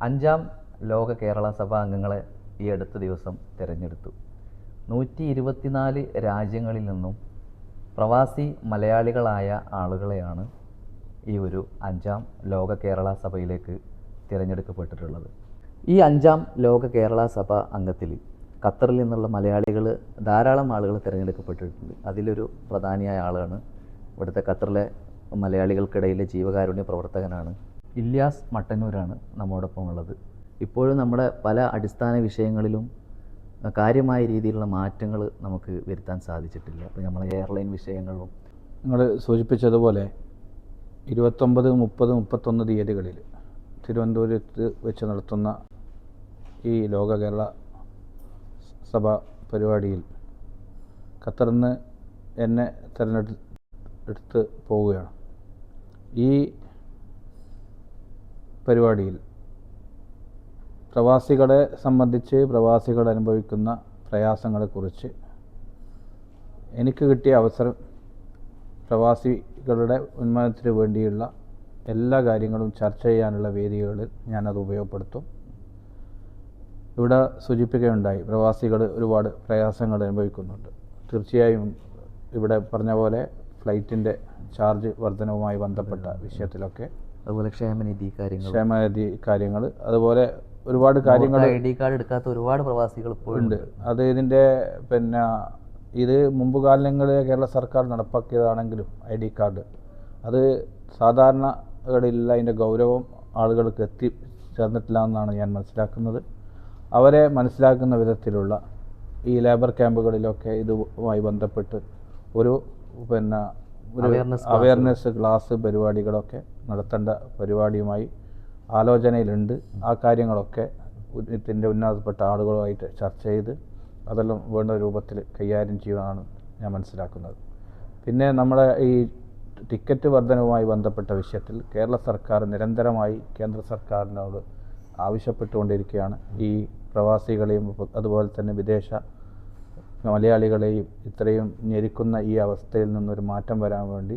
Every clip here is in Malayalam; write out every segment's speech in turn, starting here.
അഞ്ചാം ലോക കേരള സഭാ അംഗങ്ങളെ ഈ അടുത്ത ദിവസം തിരഞ്ഞെടുത്തു. 124 രാജ്യങ്ങളിൽ നിന്നും പ്രവാസി മലയാളികളായ ആളുകളെയാണ് ഈ ഒരു അഞ്ചാം ലോക കേരള സഭയിലേക്ക് തിരഞ്ഞെടുക്കപ്പെട്ടിട്ടുള്ളത്. ഈ അഞ്ചാം ലോക കേരള സഭ അംഗത്തിൽ ഖത്തറിൽ നിന്നുള്ള മലയാളികൾ ധാരാളം ആളുകൾ തിരഞ്ഞെടുക്കപ്പെട്ടിട്ടുണ്ട്. അതിലൊരു പ്രധാനിയായ ആളാണ് ഇവിടുത്തെ ഖത്തറിലെ മലയാളികൾക്കിടയിലെ ജീവകാരുണ്യ പ്രവർത്തകനാണ് ഇല്യാസ് മട്ടന്നൂരാണ് നമ്മോടൊപ്പം ഉള്ളത്. ഇപ്പോഴും നമ്മുടെ പല അടിസ്ഥാന വിഷയങ്ങളിലും കാര്യമായ രീതിയിലുള്ള മാറ്റങ്ങൾ നമുക്ക് വരുത്താൻ സാധിച്ചിട്ടില്ല. അപ്പോൾ നമ്മൾ എയർലൈൻ വിഷയങ്ങളും നിങ്ങൾ സൂചിപ്പിച്ചതുപോലെ 29, 30, 31 തീയതികളിൽ തിരുവനന്തപുരത്ത് വെച്ച് നടത്തുന്ന ഈ ലോക കേരള സഭ പരിപാടിയിൽ ഖത്തറിൽ നിന്ന് എന്നെ തിരഞ്ഞെടുത്ത് പോവുകയാണ്. ഈ പരിപാടിയിൽ പ്രവാസികളെ സംബന്ധിച്ച് പ്രവാസികൾ അനുഭവിക്കുന്ന പ്രയാസങ്ങളെക്കുറിച്ച് എനിക്ക് കിട്ടിയ അവസരം പ്രവാസികളുടെ ഉന്മനത്തിന് വേണ്ടിയുള്ള എല്ലാ കാര്യങ്ങളും ചർച്ച ചെയ്യാനുള്ള വേദികളിൽ ഞാനത് ഉപയോഗപ്പെടുത്തും. ഇവിടെ സൂചിപ്പിക്കുകയുണ്ടായി, പ്രവാസികൾ ഒരുപാട് പ്രയാസങ്ങൾ അനുഭവിക്കുന്നുണ്ട്. തീർച്ചയായും ഇവിടെ പറഞ്ഞ പോലെ ഫ്ലൈറ്റിൻ്റെ ചാർജ് വർധനവുമായി ബന്ധപ്പെട്ട വിഷയത്തിലൊക്കെ, അതുപോലെ ക്ഷേമനിധി കാര്യങ്ങൾ, അതുപോലെ ഒരുപാട് കാര്യങ്ങൾ, ID കാർഡ് എടുക്കാത്ത ഒരുപാട് പ്രവാസികൾ ഉണ്ട്. അത് ഇതിൻ്റെ ഇത് മുമ്പ് കാലങ്ങളിൽ കേരള സർക്കാർ നടപ്പാക്കിയതാണെങ്കിലും ID കാർഡ് അത് സാധാരണകളില്ല, അതിൻ്റെ ഗൗരവം ആളുകൾക്ക് എത്തിച്ചേർന്നിട്ടില്ല എന്നാണ് ഞാൻ മനസ്സിലാക്കുന്നത്. അവരെ മനസ്സിലാക്കുന്ന വിധത്തിലുള്ള ഈ ലേബർ ക്യാമ്പുകളിലൊക്കെ ഇതുമായി ബന്ധപ്പെട്ട് ഒരു അവയർനെസ് ക്ലാസ് പരിപാടികളൊക്കെ നടത്തേണ്ട പരിപാടിയുമായി ആലോചനയിലുണ്ട്. ആ കാര്യങ്ങളൊക്കെ ഇതിൻ്റെ ഉന്നതപ്പെട്ട ആളുകളുമായിട്ട് ചർച്ച ചെയ്ത് അതെല്ലാം വേണ്ട രൂപത്തിൽ കൈകാര്യം ചെയ്യുമെന്നാണ് ഞാൻ മനസ്സിലാക്കുന്നത്. പിന്നെ നമ്മുടെ ഈ ടിക്കറ്റ് വർധനവുമായി ബന്ധപ്പെട്ട വിഷയത്തിൽ കേരള സർക്കാർ നിരന്തരമായി കേന്ദ്ര സർക്കാരിനോട് ആവശ്യപ്പെട്ടുകൊണ്ടിരിക്കുകയാണ്. ഈ പ്രവാസികളെയും അതുപോലെ തന്നെ വിദേശ മലയാളികളെയും ഇത്രയും ഞെരുക്കുന്ന ഈ അവസ്ഥയിൽ നിന്നൊരു മാറ്റം വരാൻ വേണ്ടി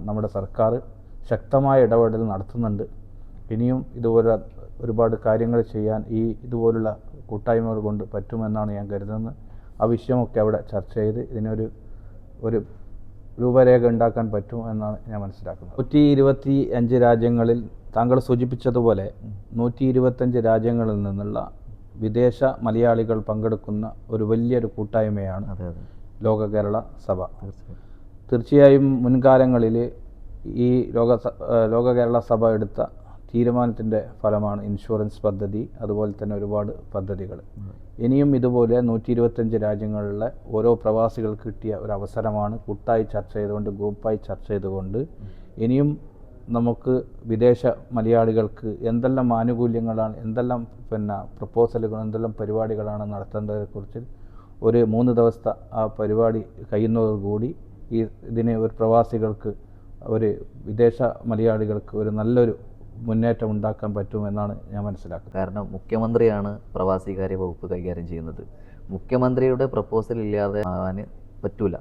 നമ്മുടെ സർക്കാർ ശക്തമായ ഇടപെടൽ നടത്തുന്നുണ്ട്. ഇനിയും ഇതുപോലെ ഒരുപാട് കാര്യങ്ങൾ ചെയ്യാൻ ഇതുപോലുള്ള കൂട്ടായ്മകൾ കൊണ്ട് പറ്റുമെന്നാണ് ഞാൻ കരുതുന്നത്. ആ വിഷയമൊക്കെ അവിടെ ചർച്ച ചെയ്ത് ഇതിനൊരു രൂപരേഖ ഉണ്ടാക്കാൻ പറ്റും എന്നാണ് ഞാൻ മനസ്സിലാക്കുന്നത്. 125 രാജ്യങ്ങളിൽ താങ്കൾ സൂചിപ്പിച്ചതുപോലെ 125 രാജ്യങ്ങളിൽ നിന്നുള്ള വിദേശ മലയാളികൾ പങ്കെടുക്കുന്ന ഒരു വലിയൊരു കൂട്ടായ്മയാണ് ലോക കേരള സഭ. തീർച്ചയായും മുൻകാലങ്ങളിൽ ഈ ലോക കേരള സഭ എടുത്ത തീരുമാനത്തിൻ്റെ ഫലമാണ് ഇൻഷുറൻസ് പദ്ധതി, അതുപോലെ തന്നെ ഒരുപാട് പദ്ധതികൾ. ഇനിയും ഇതുപോലെ 125 രാജ്യങ്ങളിലെ ഓരോ പ്രവാസികൾക്ക് കിട്ടിയ ഒരു അവസരമാണ് കൂട്ടായി ചർച്ച ചെയ്തുകൊണ്ട്, ഗ്രൂപ്പായി ചർച്ച ചെയ്തുകൊണ്ട് ഇനിയും നമുക്ക് വിദേശ മലയാളികൾക്ക് എന്തെല്ലാം ആനുകൂല്യങ്ങളാണ്, എന്തെല്ലാം പ്രപ്പോസലുകൾ, എന്തെല്ലാം പരിപാടികളാണ് നടത്തേണ്ടതിനെക്കുറിച്ച് ഒരു 3 ദിവസത്തെ ആ പരിപാടി കഴിയുന്നതോടുകൂടി ഇതിനെ ഒരു പ്രവാസികൾക്ക്, ഒരു വിദേശ മലയാളികൾക്ക് ഒരു നല്ലൊരു മുന്നേറ്റം ഉണ്ടാക്കാൻ പറ്റുമെന്നാണ് ഞാൻ മനസ്സിലാക്കുന്നത്. കാരണം മുഖ്യമന്ത്രിയാണ് പ്രവാസികാര്യ വകുപ്പ് കൈകാര്യം ചെയ്യുന്നത്. മുഖ്യമന്ത്രിയുടെ പ്രപ്പോസൽ ഇല്ലാതെ ആവാൻ പറ്റൂല.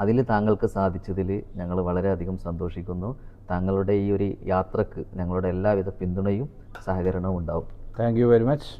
അതിൽ താങ്കൾക്ക് സാധിച്ചതിൽ ഞങ്ങൾ വളരെയധികം സന്തോഷിക്കുന്നു. താങ്കളുടെ ഈ ഒരു യാത്രക്ക് ഞങ്ങളുടെ എല്ലാവിധ പിന്തുണയും സഹകരണവും ഉണ്ടാവും. Thank you very much.